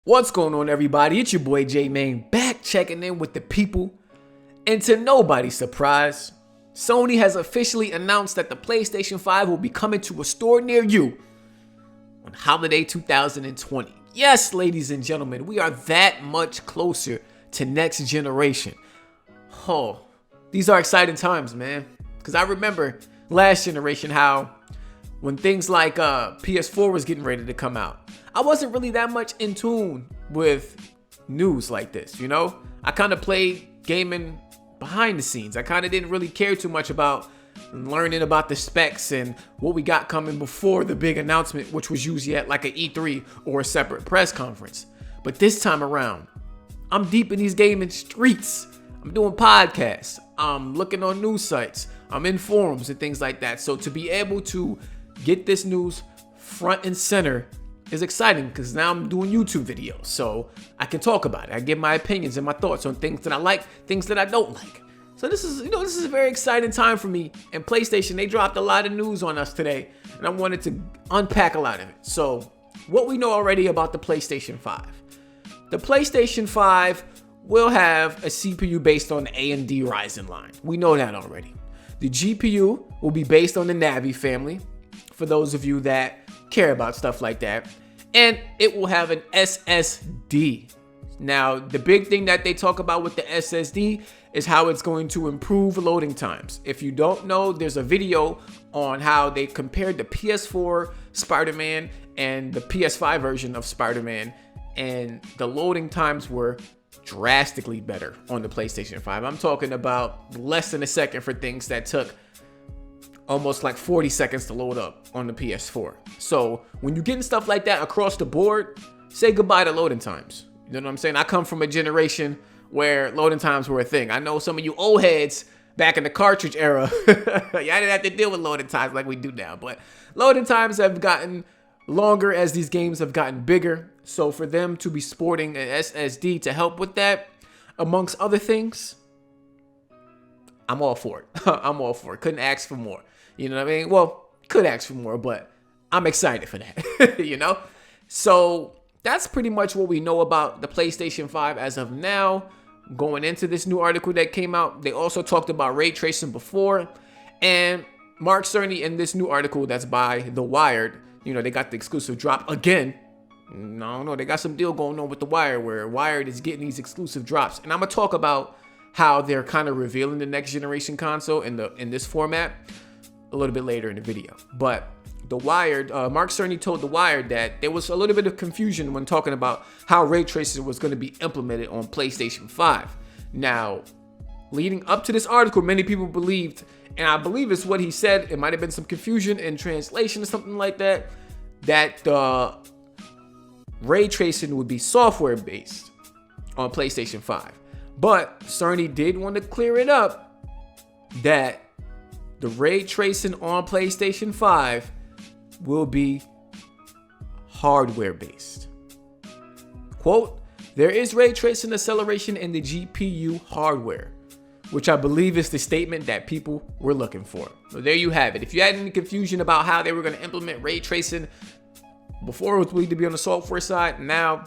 What's going on, everybody? It's your boy J-Main back checking in with the people. And to nobody's surprise, Sony has officially announced that the PlayStation 5 will be coming to a store near you on holiday 2020. Yes, ladies and gentlemen, we are that much closer to next generation. Oh, these are exciting times, man. Because I remember last generation how when things like PS4 was getting ready to come out, I wasn't really that much in tune with news like this, you know? I kind of played gaming behind the scenes. I kind of didn't really care too much about learning about the specs and what we got coming before the big announcement, which was usually at like an E3 or a separate press conference. But this time around, I'm deep in these gaming streets. I'm doing podcasts. I'm looking on news sites. I'm in forums and things like that. So to be able to get this news front and center is exciting because now I'm doing YouTube videos, so I can talk about it. I give my opinions and my thoughts on things that I like, things that I don't like. So this is a very exciting time for me. And PlayStation, they dropped a lot of news on us today, and I wanted to unpack a lot of it. So what we know already about the PlayStation 5. The PlayStation 5 will have a CPU based on the AMD Ryzen line. We know that already. The GPU will be based on the Navi family, for those of you that care about stuff like that. And it will have an SSD. Now, the big thing that they talk about with the SSD is how it's going to improve loading times. If you don't know, there's a video on how they compared the PS4 Spider-Man and the PS5 version of Spider-Man, and the loading times were drastically better on the PlayStation 5. I'm talking about less than a second for things that took almost like 40 seconds to load up on the PS4. So when you're getting stuff like that across the board, say goodbye to loading times. You know what I'm saying? I come from a generation where loading times were a thing. I know some of you old heads back in the cartridge era, y'all didn't have to deal with loading times like we do now. But loading times have gotten longer as these games have gotten bigger. So for them to be sporting an SSD to help with that, amongst other things, I'm all for it. I'm all for it. Couldn't ask for more. You know what I mean? Well, could ask for more, but I'm excited for that, you know? So that's pretty much what we know about the PlayStation 5 as of now. Going into this new article that came out, they also talked about ray tracing before. And Mark Cerny in this new article that's by The Wired, you know, they got the exclusive drop again. No, they got some deal going on with The Wired where Wired is getting these exclusive drops. And I'm going to talk about how they're kind of revealing the next generation console in this format a little bit later in the video. But The Wired, Mark Cerny told The Wired that there was a little bit of confusion when talking about how ray tracing was going to be implemented on PlayStation 5. Now, leading up to this article, many people believed, and I believe it's what he said, it might have been some confusion in translation or something like that, that ray tracing would be software based on PlayStation 5. But Cerny did want to clear it up that the ray tracing on PlayStation 5 will be hardware based. Quote, there is ray tracing acceleration in the GPU hardware, which I believe is the statement that people were looking for. So there you have it. If you had any confusion about how they were going to implement ray tracing, before it was believed to be on the software side, now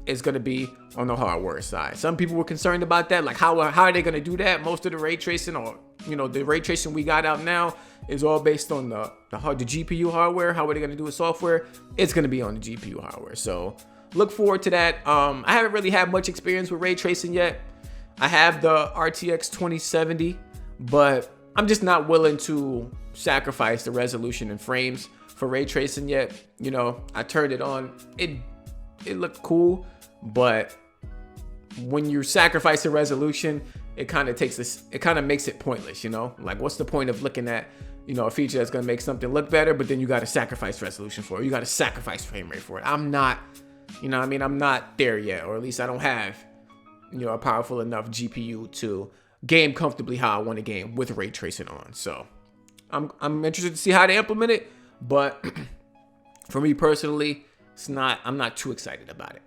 it's going to be on the hardware side. Some people were concerned about that, like how are they going to do that? Most of the ray tracing, or you know, the ray tracing we got out now is all based on the GPU hardware. How are they going to do it software? It's going to be on the GPU hardware. So look forward to that. I haven't really had much experience with ray tracing yet. I have the RTX 2070, but I'm just not willing to sacrifice the resolution and frames for ray tracing yet. You know, I turned it on. It looked cool, but when you sacrifice the resolution, it kind of makes it pointless, you know? Like, what's the point of looking at, you know, a feature that's going to make something look better, but then you got to sacrifice resolution for it. You got to sacrifice frame rate for it. I'm not, you know what I mean? I'm not there yet, or at least I don't have, you know, a powerful enough GPU to game comfortably how I want to game with ray tracing on. So I'm interested to see how they implement it, but for me personally, I'm not too excited about it.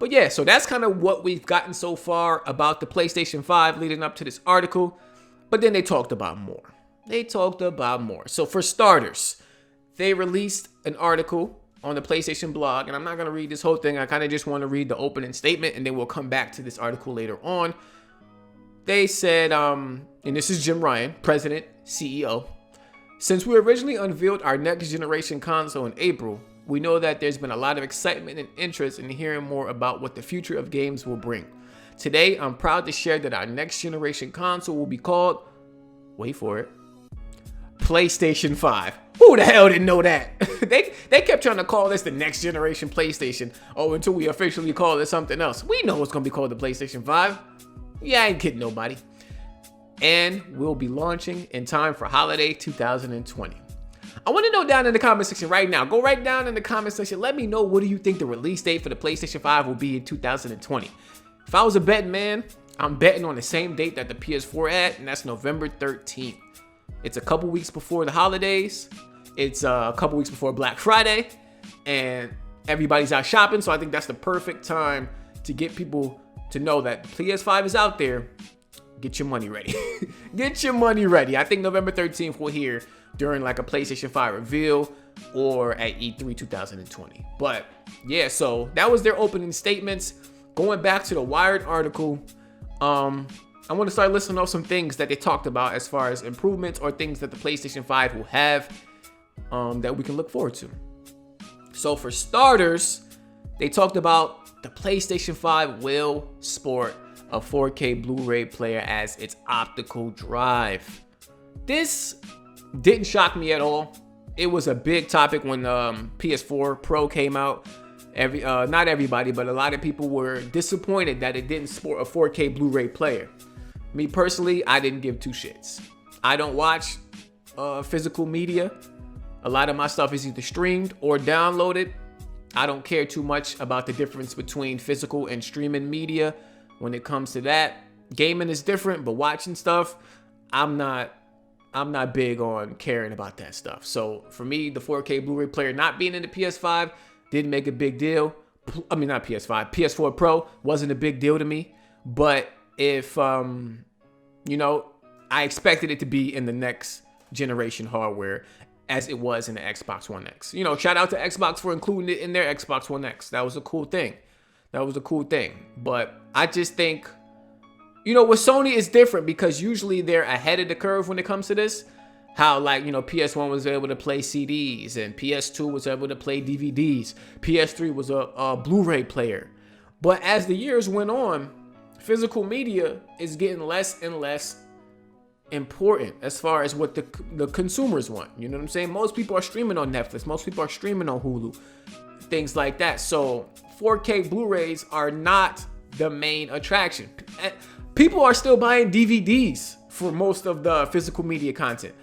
But yeah, so that's kind of what we've gotten so far about the PlayStation 5 leading up to this article. But then they talked about more. So for starters, they released an article on the PlayStation blog, and I'm not going to read this whole thing. I kind of just want to read the opening statement, and then we'll come back to this article later on. They said, and this is Jim Ryan, president, CEO. Since we originally unveiled our next generation console in April, we know that there's been a lot of excitement and interest in hearing more about what the future of games will bring. Today, I'm proud to share that our next generation console will be called, wait for it, PlayStation 5. Who the hell didn't know that? they kept trying to call this the next generation PlayStation. Oh, until we officially call it something else. We know it's going to be called the PlayStation 5. Yeah, I ain't kidding nobody. And we'll be launching in time for holiday 2020. I want to know down in the comment section right now. Go right down in the comment section. Let me know, what do you think the release date for the PlayStation 5 will be in 2020? If I was a betting man, I'm betting on the same date that the PS4 had, and that's November 13th. It's a couple weeks before the holidays. It's a couple weeks before Black Friday, and everybody's out shopping. So I think that's the perfect time to get people to know that PS5 is out there. Get your money ready. Get your money ready. I think November 13th we'll hear during like a PlayStation 5 reveal or at E3 2020. But yeah, so that was their opening statements. Going back to the Wired article, I want to start listing off some things that they talked about as far as improvements or things that the PlayStation 5 will have that we can look forward to. So for starters, they talked about the PlayStation 5 will sport a 4K Blu-ray player as its optical drive. This didn't shock me at all. It was a big topic when PS4 Pro came out. Not everybody, but a lot of people were disappointed that it didn't sport a 4K Blu-ray player. Me personally, I didn't give two shits. I don't watch physical media. A lot of my stuff is either streamed or downloaded. I don't care too much about the difference between physical and streaming media. When it comes to that, gaming is different, but watching stuff, I'm not big on caring about that stuff. So for me, the 4K Blu-ray player not being in the PS5 didn't make a big deal. I mean, not PS5, PS4 Pro wasn't a big deal to me. But if, I expected it to be in the next generation hardware as it was in the Xbox One X. Shout out to Xbox for including it in their Xbox One X. That was a cool thing. But I just think, with Sony it's different because usually they're ahead of the curve when it comes to this. How PS1 was able to play CDs and PS2 was able to play DVDs. PS3 was a Blu-ray player. But as the years went on, physical media is getting less and less important as far as what the consumers want. You know what I'm saying? Most people are streaming on Netflix. Most people are streaming on Hulu. Things like that. So 4K Blu-rays are not the main attraction. People are still buying DVDs for most of the physical media content.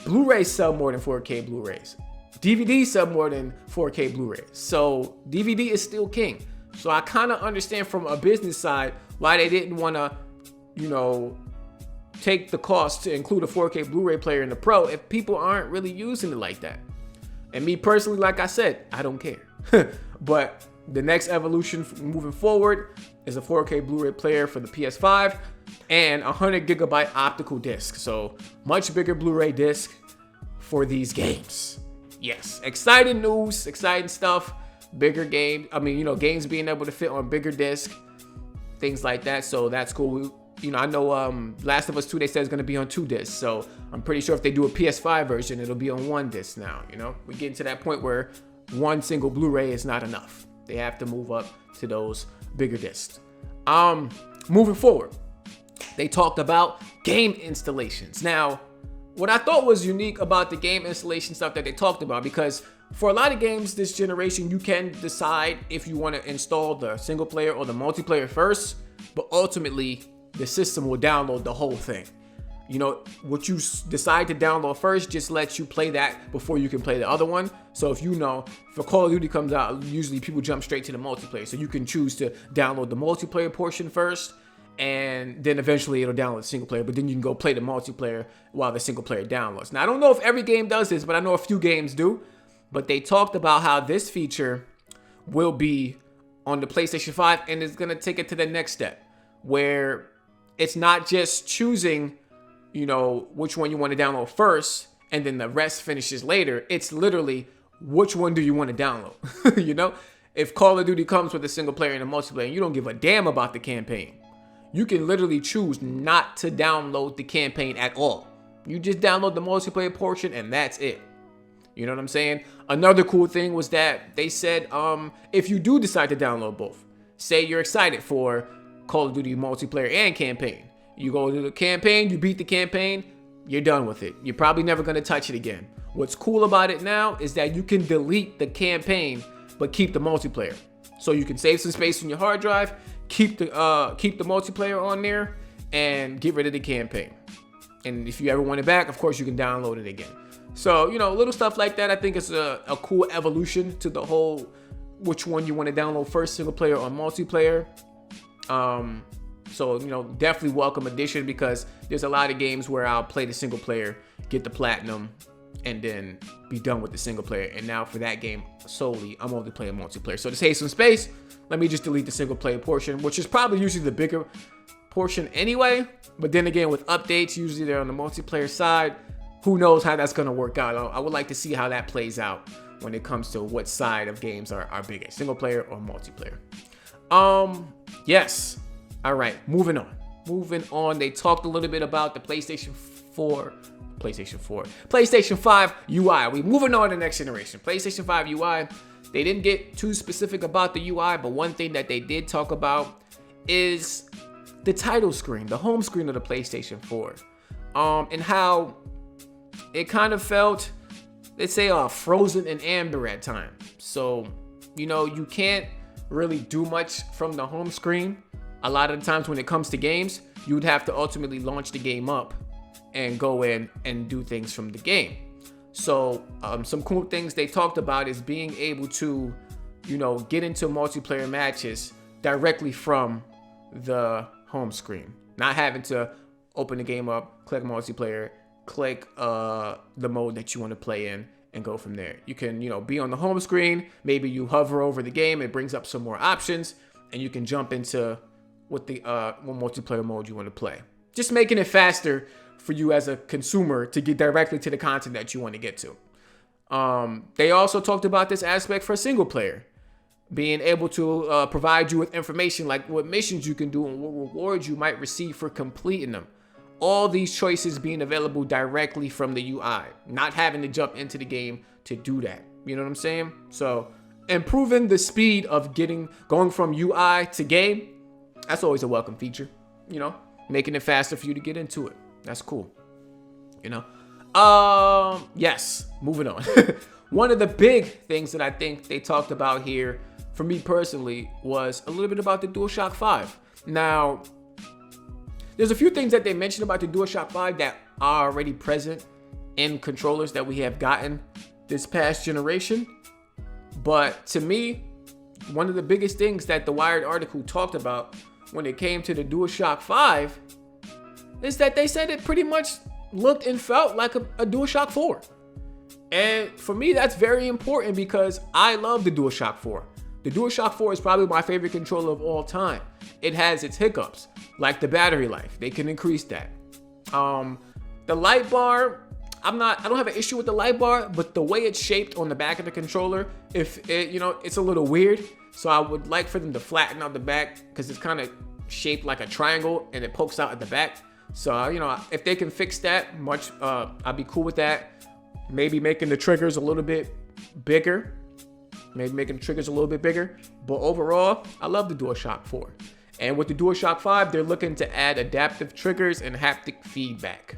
Blu-rays sell more than 4K Blu-rays. DVDs sell more than 4K Blu-rays. So DVD is still king. So I kind of understand from a business side why they didn't want to, take the cost to include a 4K Blu-ray player in the Pro if people aren't really using it like that. And me personally, like I said, I don't care. But the next evolution moving forward is a 4K Blu-ray player for the PS5 and a 100 gigabyte optical disc. So much bigger Blu-ray disc for these games. Yes, exciting news, exciting stuff. Bigger game. Games being able to fit on bigger disc, things like that. So that's cool. I know Last of Us 2, they said it's going to be on 2 discs. So I'm pretty sure if they do a PS5 version, it'll be on 1 disc now. We're getting to that point where one single Blu-ray is not enough. They have to move up to those bigger discs. Moving forward, they talked about game installations. Now, what I thought was unique about the game installation stuff that they talked about, because for a lot of games this generation, you can decide if you want to install the single player or the multiplayer first, but ultimately the system will download the whole thing. What you decide to download first just lets you play that before you can play the other one. So if Call of Duty comes out, usually people jump straight to the multiplayer. So you can choose to download the multiplayer portion first, and then eventually it'll download the single player, but then you can go play the multiplayer while the single player downloads. Now, I don't know if every game does this, but I know a few games do. But they talked about how this feature will be on the PlayStation 5, and it's going to take it to the next step, where it's not just choosing, which one you want to download first, and then the rest finishes later. It's literally which one do you want to download? You know, if Call of Duty comes with a single player and a multiplayer and you don't give a damn about the campaign, you can literally choose not to download the campaign at all. You just download the multiplayer portion and that's it. You know what I'm saying? Another cool thing was that they said if you do decide to download both, say you're excited for Call of Duty multiplayer and campaign, you go to the campaign, you beat the campaign, you're done with it. You're probably never going to touch it again. What's cool about it now is that you can delete the campaign but keep the multiplayer. So you can save some space on your hard drive, keep the multiplayer on there, and get rid of the campaign. And if you ever want it back, of course you can download it again. So, you know, little stuff like that, I think is a cool evolution to the whole which one you want to download first, single player or multiplayer. So, you know, definitely welcome addition, because there's a lot of games where I'll play the single player, get the platinum, and then be done with the single player. And now for that game solely, I'm only playing multiplayer. So to save some space, let me just delete the single player portion, which is probably usually the bigger portion anyway. But then again, with updates, usually they're on the multiplayer side. Who knows how that's going to work out. I would like to see how that plays out when it comes to what side of games are bigger, single player or multiplayer. Yes. All right, moving on. They talked a little bit about the PlayStation 5 UI. We moving on to the next generation. PlayStation 5 UI. They didn't get too specific about the UI, but one thing that they did talk about is the title screen, the home screen of the PlayStation 4, and how it kind of felt, let's say, frozen in amber at times. So, you know, you can't really do much from the home screen. A lot of the times when it comes to games, you would have to ultimately launch the game up and go in and do things from the game. So some cool things they talked about is being able to, you know, get into multiplayer matches directly from the home screen, not having to open the game up, click multiplayer, click the mode that you want to play in, and go from there. You can, you know, be on the home screen, maybe you hover over the game, it brings up some more options, and you can jump into what multiplayer mode you want to play. Just making it faster for you as a consumer to get directly to the content that you want to get to. They also talked about this aspect for single player, being able to provide you with information like what missions you can do and what rewards you might receive for completing them. All these choices being available directly from the UI, not having to jump into the game to do that. You know what I'm saying? So improving the speed of going from UI to game, that's always a welcome feature, you know, making it faster for you to get into it. That's cool, you know. Yes, moving on. One of the big things that I think they talked about here, for me personally, was a little bit about the DualShock 5. Now, there's a few things that they mentioned about the DualShock 5 that are already present in controllers that we have gotten this past generation. But to me, one of the biggest things that the Wired article talked about when it came to the DualShock 5 is that they said it pretty much looked and felt like a DualShock 4. And for me, that's very important because I love the DualShock 4. The DualShock 4 is probably my favorite controller of all time. It has its hiccups, like the battery life. They can increase that. The light bar, I don't have an issue with the light bar, but the way it's shaped on the back of the controller, it's a little weird. So I would like for them to flatten out the back because it's kind of shaped like a triangle and it pokes out at the back. So, you know, if they can fix that, I'd be cool with that. Maybe making the triggers a little bit bigger. But overall, I love the DualShock 4. And with the DualShock 5, they're looking to add adaptive triggers and haptic feedback.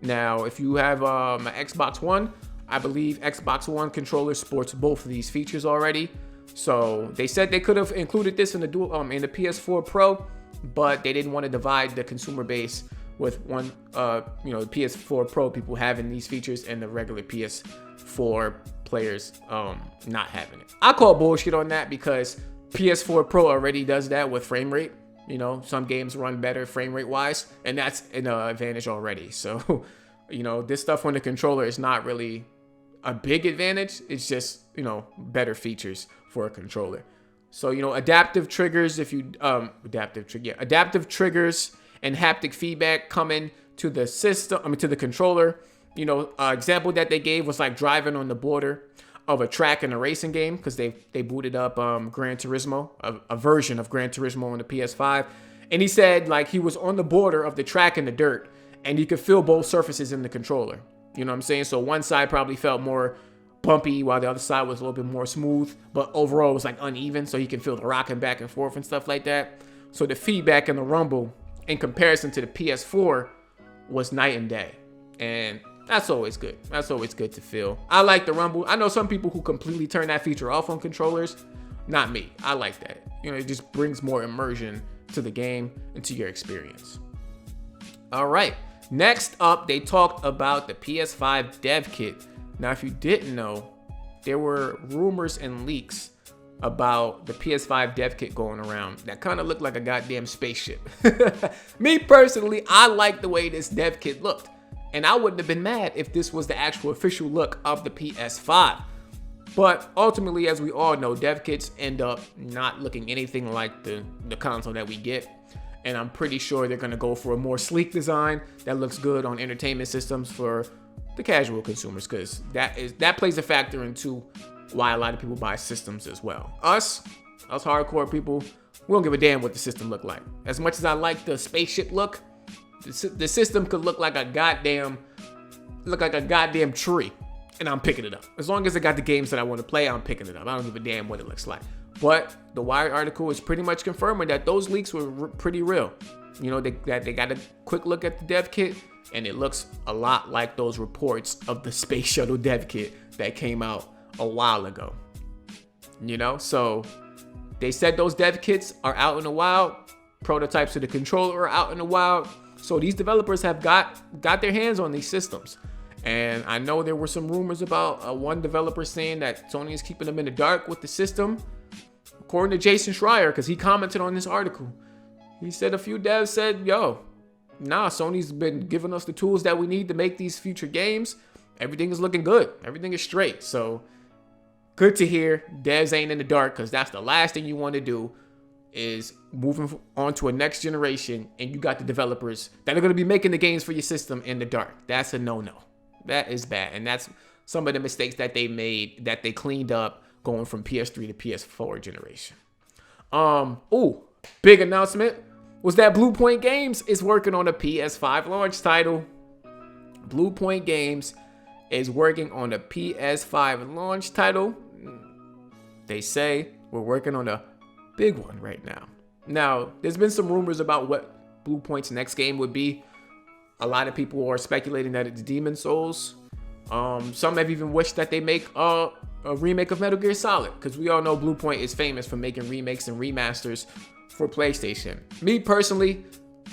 Now, if you have an Xbox One, I believe Xbox One controller sports both of these features already. So they said they could have included this in the PS4 Pro, but they didn't want to divide the consumer base with one, the PS4 Pro people having these features and the regular PS4 players not having it. I call bullshit on that because PS4 Pro already does that with frame rate. You know, some games run better frame rate wise, and that's an advantage already. So, you know, this stuff on the controller is not really a big advantage. It's just, you know, better features for a controller. So, you know, adaptive triggers, adaptive triggers and haptic feedback coming to the system, to the controller. You know, example that they gave was like driving on the border. of a track and a racing game because they booted up Gran Turismo, a version of Gran Turismo on the PS5. And he said like he was on the border of the track and the dirt, and you could feel both surfaces in the controller. You know what I'm saying? So one side probably felt more bumpy while the other side was a little bit more smooth, but overall it was like uneven, so you can feel the rocking back and forth and stuff like that. So the feedback and the rumble in comparison to the PS4 was night and day. And that's always good. That's always good to feel. I like the rumble. I know some people who completely turn that feature off on controllers. Not me. I like that. You know, it just brings more immersion to the game and to your experience. All right. Next up, they talked about the PS5 Dev Kit. Now, if you didn't know, there were rumors and leaks about the PS5 Dev Kit going around that kind of looked like a goddamn spaceship. Me personally, I like the way this Dev Kit looked. And I wouldn't have been mad if this was the actual official look of the PS5. But ultimately, as we all know, dev kits end up not looking anything like the console that we get. And I'm pretty sure they're going to go for a more sleek design that looks good on entertainment systems for the casual consumers, because that plays a factor into why a lot of people buy systems as well. Us hardcore people, we don't give a damn what the system look like. As much as I like the spaceship look, the system could look like a goddamn tree, and I'm picking it up. As long as it got the games that I want to play, I'm picking it up. I don't give a damn what it looks like. But the Wired article is pretty much confirming that those leaks were pretty real. You know, they got a quick look at the dev kit, and it looks a lot like those reports of the Space Shuttle dev kit that came out a while ago. You know, so they said those dev kits are out in the wild. Prototypes of the controller are out in the wild. So these developers have got their hands on these systems. And I know there were some rumors about one developer saying that Sony is keeping them in the dark with the system. According to Jason Schreier, because he commented on this article, he said a few devs said, yo, nah, Sony's been giving us the tools that we need to make these future games. Everything is looking good. Everything is straight. So good to hear devs ain't in the dark, because that's the last thing you want to do is moving on to a next generation and you got the developers that are going to be making the games for your system in the dark. That's a no-no. That is bad. And that's some of the mistakes that they made, that they cleaned up going from PS3 to PS4 generation. Big announcement was that Blue Point Games is working on a PS5 launch title. Blue Point Games is working on a PS5 launch title. They say we're working on a big one right now. Now, there's been some rumors about what Blue Point's next game would be. A lot of people are speculating that it's Demon's Souls. Some have even wished that they make a remake of Metal Gear Solid, because we all know Blue Point is famous for making remakes and remasters for PlayStation. Me personally,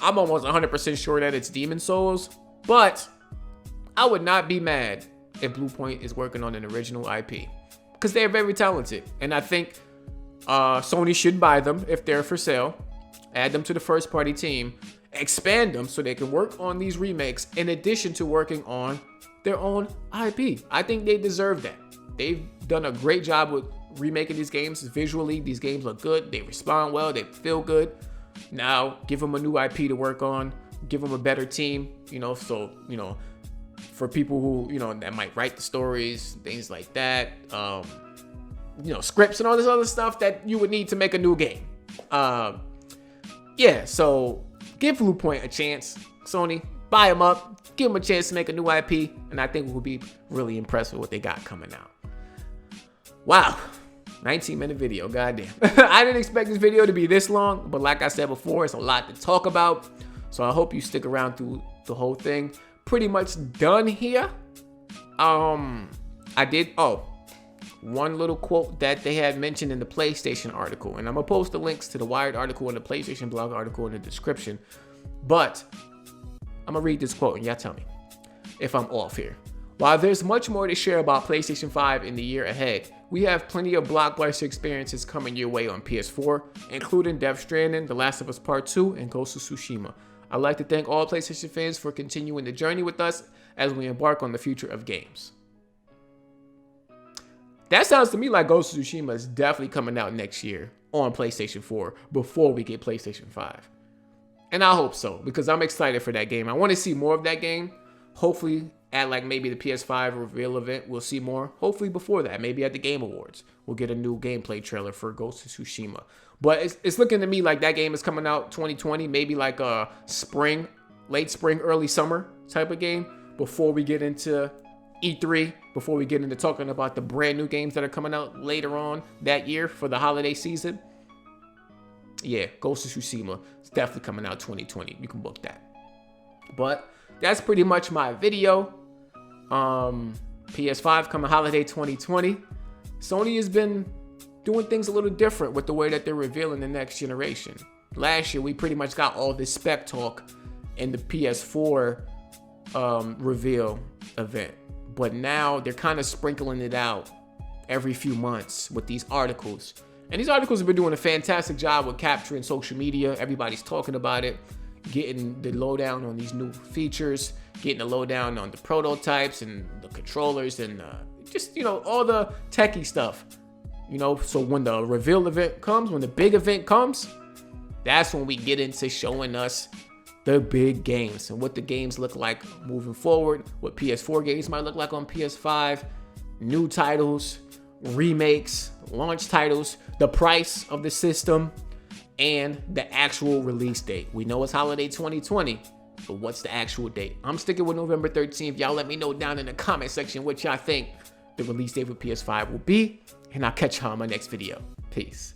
I'm almost 100% sure that it's Demon's Souls, but I would not be mad if Blue Point is working on an original IP, because they're very talented, and I think Sony should buy them if they're for sale, add them to the first party team, expand them so they can work on these remakes in addition to working on their own IP. I think they deserve that. They've done a great job with remaking these games. Visually, these games look good. They respond well. They feel good. Now, give them a new IP to work on. Give them a better team, so, for people who, that might write the stories, things like that. Scripts and all this other stuff that you would need to make a new game. So give Blue Point a chance. Sony, buy them up, give them a chance to make a new IP, and I think we'll be really impressed with what they got coming out. Wow, 19-minute video, goddamn. I didn't expect this video to be this long, but like I said before, it's a lot to talk about. So I hope you stick around through the whole thing. Pretty much done here. One little quote that they had mentioned in the PlayStation article, and I'm gonna post the links to the Wired article and the PlayStation blog article in the description, but I'm gonna read this quote and y'all tell me if I'm off here. While there's much more to share about PlayStation 5 in the year ahead, we have plenty of blockbuster experiences coming your way on PS4, including Death Stranding, The Last of Us Part 2, and Ghost of Tsushima. I'd like to thank all PlayStation fans for continuing the journey with us as we embark on the future of games. That sounds to me like Ghost of Tsushima is definitely coming out next year on PlayStation 4 before we get PlayStation 5. And I hope so, because I'm excited for that game. I want to see more of that game. Hopefully, at like maybe the PS5 reveal event. We'll see more. Hopefully before that, maybe at the Game Awards, we'll get a new gameplay trailer for Ghost of Tsushima. But it's looking to me like that game is coming out 2020, maybe like a spring, late spring, early summer type of game before we get into E3, before we get into talking about the brand new games that are coming out later on that year for the holiday season. Yeah, Ghost of Tsushima is definitely coming out 2020. You can book that. But that's pretty much my video. PS5 coming holiday 2020. Sony has been doing things a little different with the way that they're revealing the next generation. Last year, we pretty much got all this spec talk in the PS4 reveal event. But now they're kind of sprinkling it out every few months with these articles. And these articles have been doing a fantastic job with capturing social media. Everybody's talking about it, getting the lowdown on these new features, getting the lowdown on the prototypes and the controllers and just, all the techie stuff. So when the reveal event comes, when the big event comes, that's when we get into showing us the big games and what the games look like moving forward, what PS4 games might look like on PS5, new titles, remakes, launch titles, the price of the system, and the actual release date. We know it's holiday 2020, but what's the actual date? I'm sticking with November 13th. Y'all let me know down in the comment section what y'all think the release date for PS5 will be, and I'll catch y'all in my next video. Peace.